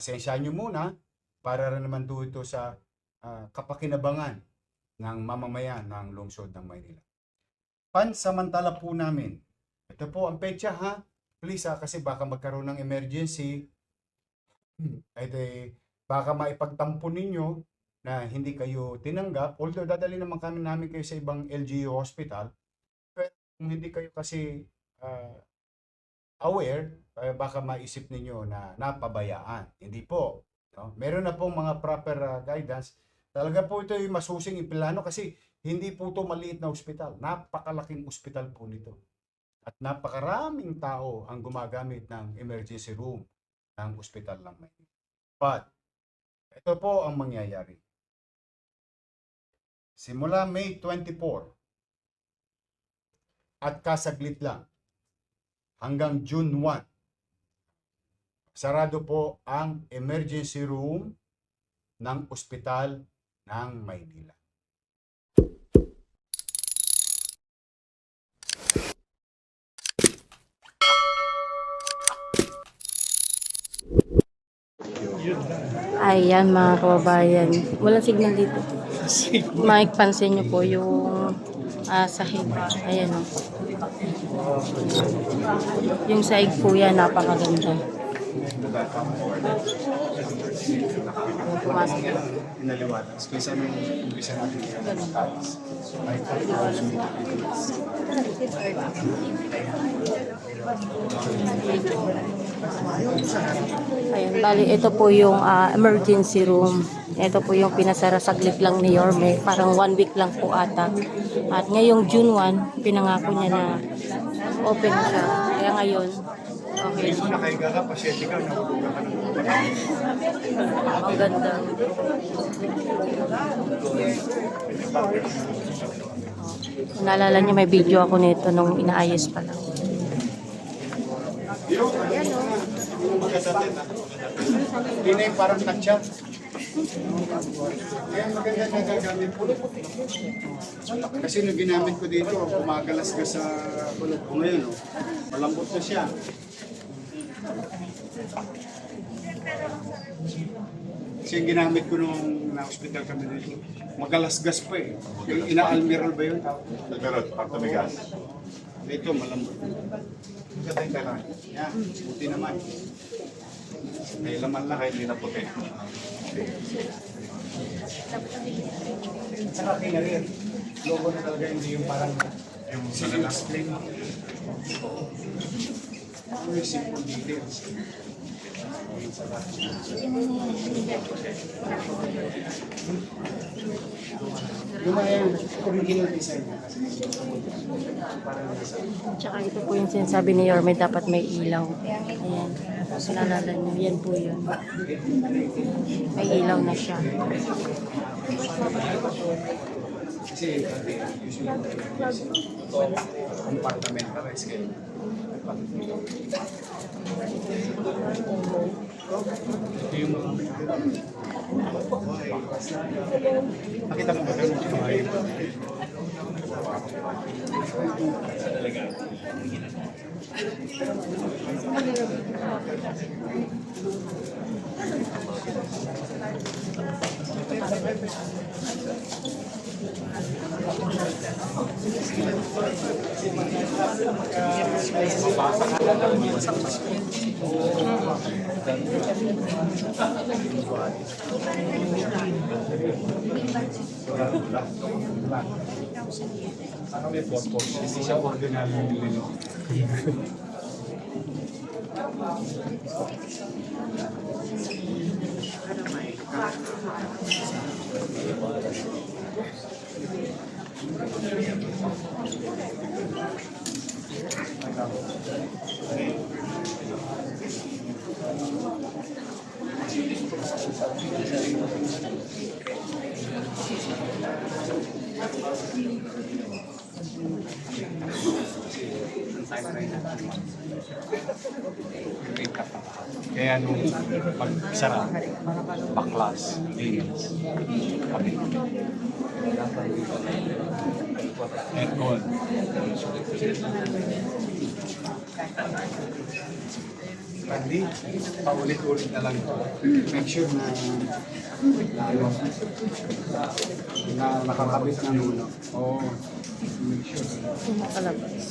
Pasensyahan nyo muna para rin naman ito sa kapakinabangan ng mamamayan ng lungsod ng Maynila. Pansamantala po namin, ito po ang petsa ha, please kasi baka magkaroon ng emergency, baka maipagtampo ninyo na hindi kayo tinanggap, although dadali naman namin kayo sa ibang LGU hospital, pero kung hindi kayo kasi aware, baka maisip ninyo na napabayaan. Hindi po. No? Meron na pong mga proper guidance. Talaga po ito yung masusing iplano kasi hindi po ito maliit na ospital. Napakalaking ospital po nito. At napakaraming tao ang gumagamit ng emergency room ng ospital ng Maynila. But, ito po ang mangyayari. Simula May 24 at kasaglit lang hanggang June 1, sarado po ang emergency room ng ospital ng Maynila. Ayan mga kababayan, walang signal dito. Pansin nyo po yung sahig. Ayan o. Yung sahig po yan, napakaganda. Pumasok. Pinaliwatas. Kaysa nung umpisa natin Ayan, bali, ito po yung emergency room. Ito po yung pinasara saglit lang ni Yorme. Parang 1 week lang po ata. At ngayong June 1, pinangako niya na open siya. Kaya ngayon, okay. Nakahiga ka, pasyente ka, nahulugan ka ng Ang ganda. Naalala niyo may video ako nito nung inaayos pa lang. Hindi na yung parang tatsa. Kaya maganda na gagamit ko. Kasi nung ginamit ko dito, kumagalas ka sa kulot ko ngayon. Malambot na siya. Kasi yung ginamit ko nung na-hospital kami dito, magalasgas pa eh. Yung ina-almiral ba yun? Almirol, pagtumigas. Dito, malambot. Maganda yung kailangan. Yan, buti naman. May laman lang. Kahit hindi na puti. Saka kinarir. Logo na talaga hindi yung parang Yung explain. Yung simple details. Yung original design niya kasi Tsaka ito po yung sinasabi ni Yorme, dapat may ilaw. Ayan. So, naalala niyo, yan po yun. May ilaw na siya. kasi usually compartmentalized kayo. Ito yung nakita mo ba ganun yung mga may purpose. Hindi siya ordinary nilino. Kaya nung pagsara, baklas, linis, kami. Aircon. Kandi, paulit-ulit na lang ito. Make sure na nakakabit ng ulo. Oo. Make sure. Nakalabas.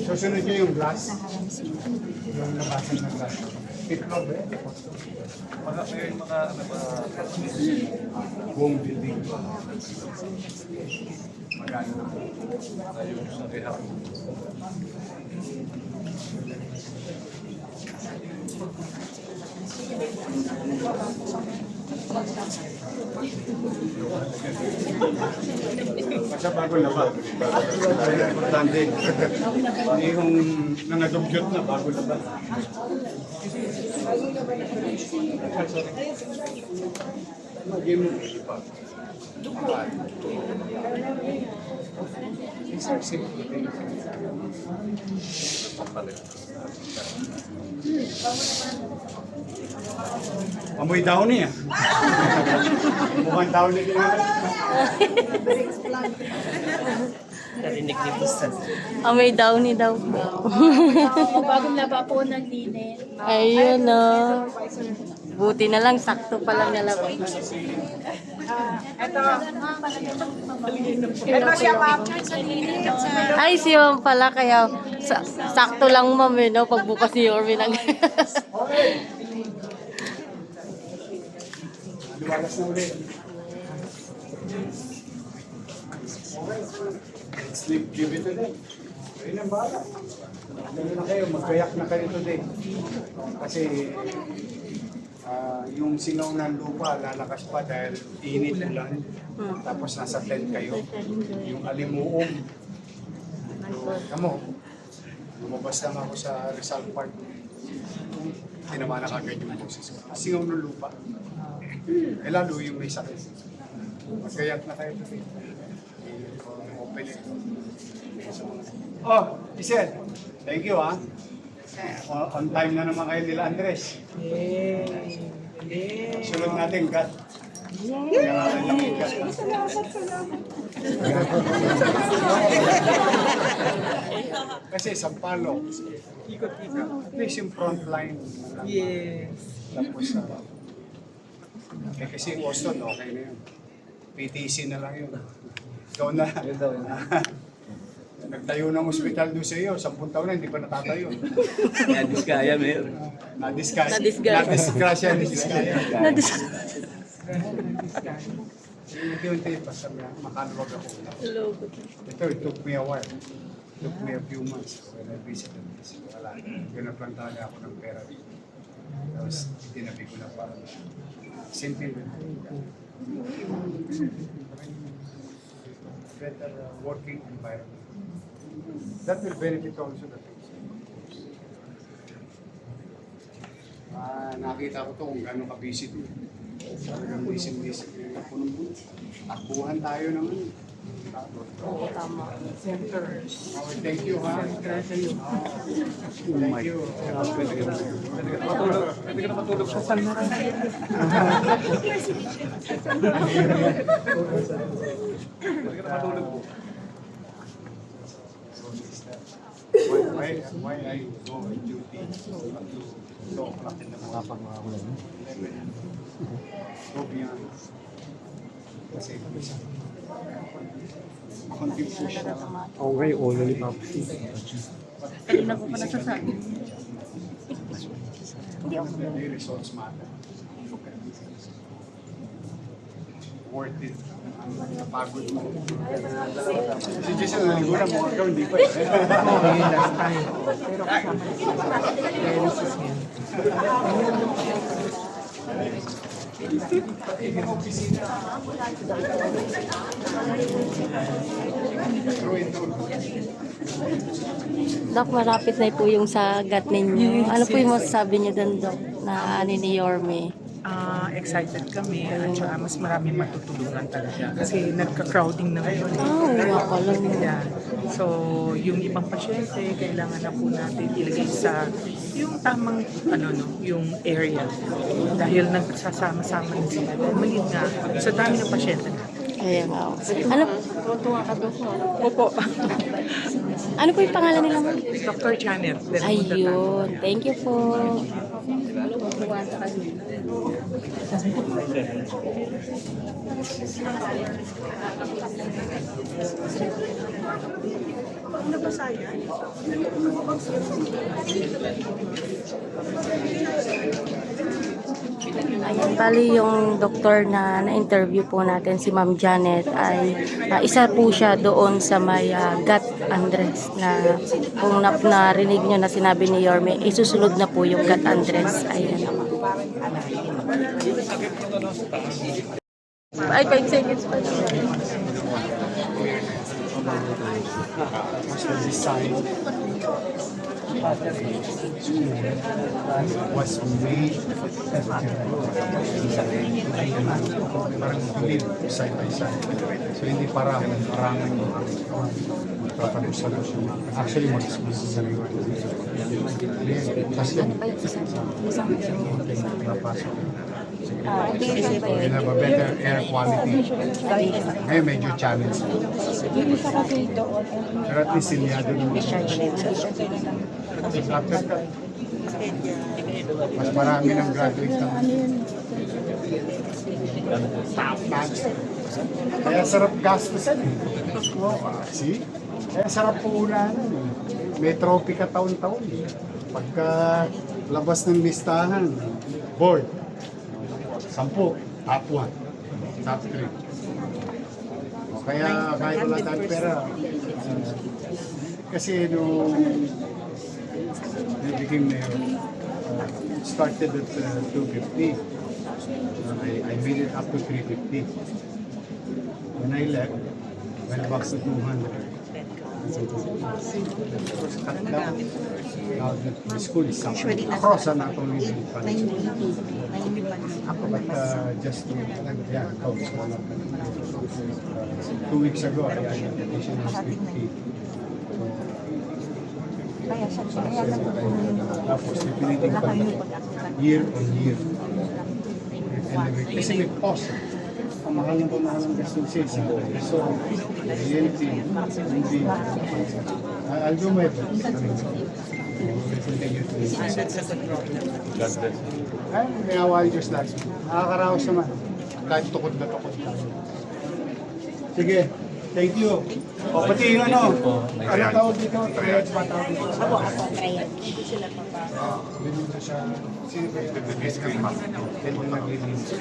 Susunod nyo yung glass. Yung nabasag na glass. Itlog eh. Mga kayo yung mga ano ba, Home building. Magano na. ayun sa rehab. Basta bago na ba? Importante. Hindi yung nangadugyot na bago na ba? Maging mo pa. Amoy daw niya. Mukhang daw niya ginagawa. Narinig ni Busan. Amoy downy daw. Bagong laba po ng linet. Ayun o. Buti na lang, sakto pa lang nalabas. Ito siya ma'am sa linet at sa Ay, si Ma'am pala, kaya sakto lang ma'am eh, no? Pagbukas ni Yorme ng... Lumalas na ulit. Sleep, give it today. Ayun ang bahala. Ganun na kayo, magkayak na kayo today. Kasi yung singaw ng lupa lalakas pa dahil init ulan. Tapos nasa tent kayo. Yung alimuong. Kamo, lumabas lang ako sa Rizal Park. Tinaman na kagad yung boses ko. Singaw ng lupa. Eh lalo yung may sakit. Magkayak na kayo today. Open it. Oh, Isel. Thank you ah. On time na naman kayo nila Andres. Sunod natin, God. Kailangan lang yung God. Kasi Sampalo, ikot-ikot. At least yung front line. Yes. Tapos, kasi Boston, okay na yun. PTC na lang yun. Ikaw na. Nagtayo ng ospital doon sa iyo, 10 taon na, hindi pa natatayo. Diskaya, Mayor. Na-discuss. Na-discuss. Na-discuss yan, na-discuss. Nadis- Unti-unti, basta makaluwag ako. Ito, it took me a while. It took me a few months when I visited this. Wala, pinaplantahan ako ng pera. Tapos, tinabi ko na parang simple. Better working environment. That will benefit also the patient. Nakita ko to kung gano'ng ka-busy to. Talagang busy-busy. Punong-puno. Takbuhan tayo ng ano. Oo, tama. Thank you, ha? Thank you. Pwede ka na matulog sa San Maran. Pwede ka na matulog po. Why I go on duty to 2 o'clock in the morning? Go beyond. Kasi konting push na lang. Okay, only Papsi. Kanina ko pa nasasabi. The results matter. Worth it. Ang pagod mo. Si Jason, naligo na mo. Ikaw hindi pa. Oo, yun last time. Pero kasama dialysis yan. Dok, malapit na po yung sagat ninyo. Ano po yung masasabi niyo doon, Dok, na ani ni Yorme? Excited kami at saka mas marami matutulungan talaga kasi nagka-crowding na ngayon. Wala ka lang. Yeah. So, yung ibang pasyente, kailangan na po natin ilagay sa yung tamang yung area. Dahil nagsasama-sama na sila. Dahil maliit nga sa dami ng pasyente natin. Ayan nga. Ano? Tuwa ka doon. Opo. Ano po yung pangalan nila, ma'am? Dr. Janet. Ayun. Thank you po. Ayan, bali yung doktor na na-interview po natin, si Ma'am Janet, ay isa po siya doon sa may Gat Andres na kung narinig nyo na sinabi ni Yorme, isusunod na po yung Gat Andres. Ayan naman. Ay, 5 seconds pa lang. Was the design was made parang live side by side. So hindi parang magtatapos siya. Actually, mag-sariwa. Tapos yan. Napasok. We have a better air quality. Ngayon medyo challenge. Pero at least silyado naman. After that, mas marami ng graduate na. Kaya sarap gastusan eh. See? Kaya sarap puunahan eh. May trophy ka taon-taon eh. Pagka labas ng listahan, board, 10, top 1, top 3. O kaya kahit wala tayong pera, kasi nung I became mayor, started at 250. I made it up to 350. When I left, went back to 200. Cut down. Now the school is suffering across and not only in Palace. But just to coach one of them. 2 weeks ago, I had an additional 50. Tapos, pipilitin pa year on year. And kasi may cost. Ang mahal ng pamahal ng gastusin. So, reality, hindi. I'll do my best. We'll continue to do this. Ay, ginawa yung Diyos lahat. Nakakaraos naman. Kahit tukod na tukod. Sige, thank you. O, pati yung ano tawag dito? Triage pa tawag dito? Ako, triage. Binunod siya. Sino ba yung then yung nag-release.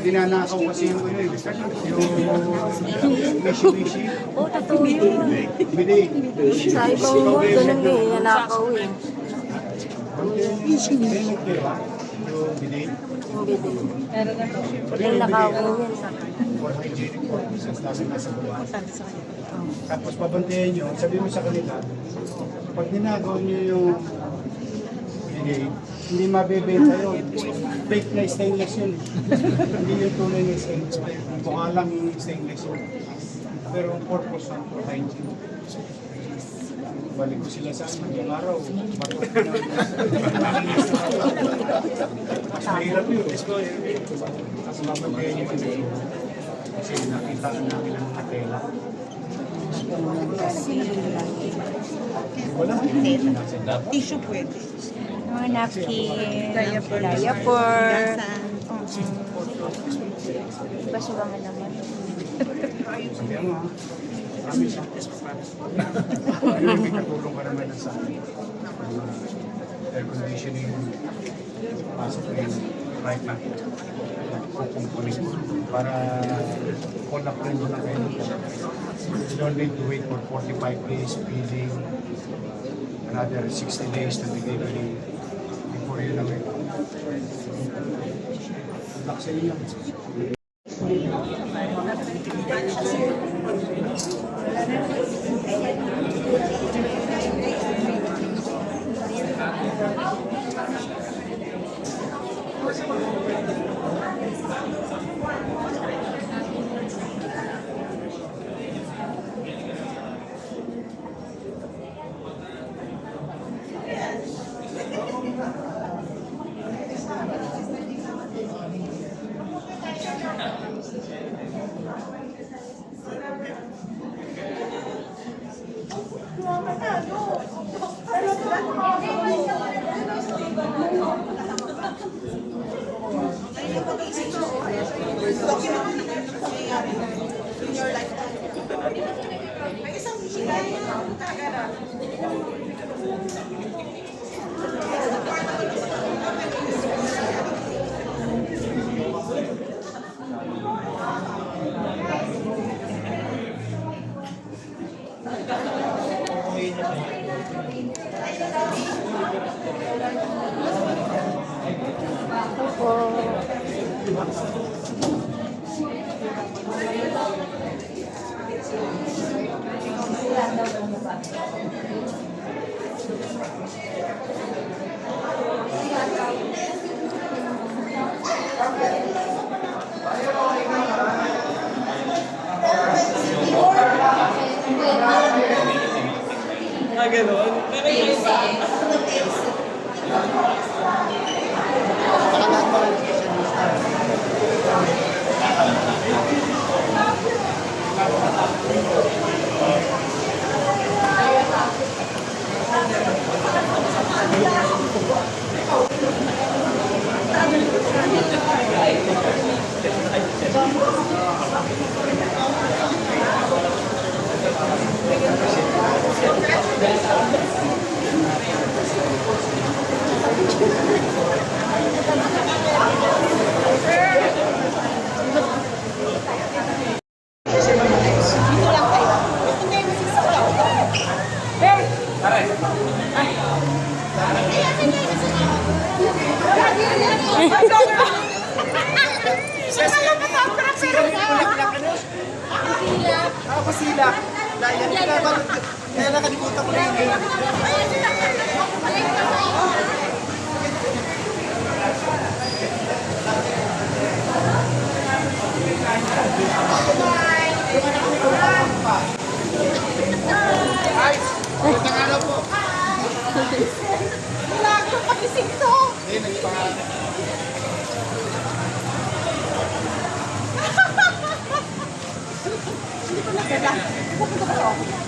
Dinanakaw kasi yung ano yung mishi-mishi. Oh, totoo yun. Biday. Sa ibang mo, ganun nga eh, nanakaw eh. Yung biday. Yung bibig. Yung nakawin yun. For hygienic purposes, lalo na sa buwan. Tapos pabantayan nyo, sabi mo sa kanila, pag ninagaw nyo yung biday, hindi mabebenta yun. Fake na stainless yun. Hindi yung tunay na stainless. Mukha lang yung stainless yun. Pero ang purpose ng hygiene. Balik ko sila sa yung araw. Mas mahirap yun. Mas mabantayan nyo yun. Kasi nakita namin ang mga tela. Wala Tissue pwede. Mga napkin, Diaper. diaper. Basurangan naman. Sabi mo, kami siya. May katulong ka naman sa air conditioning. Pasok na yung right na. Kukunin para call up rin na kayo. You don't need to wait for 45 days feeding. Another 60 days to delivery before you know it. Laksin lang.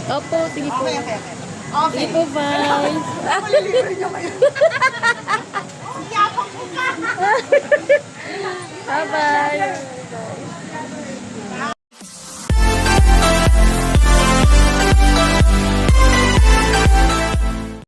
Opo, sige po. Sige po, bye.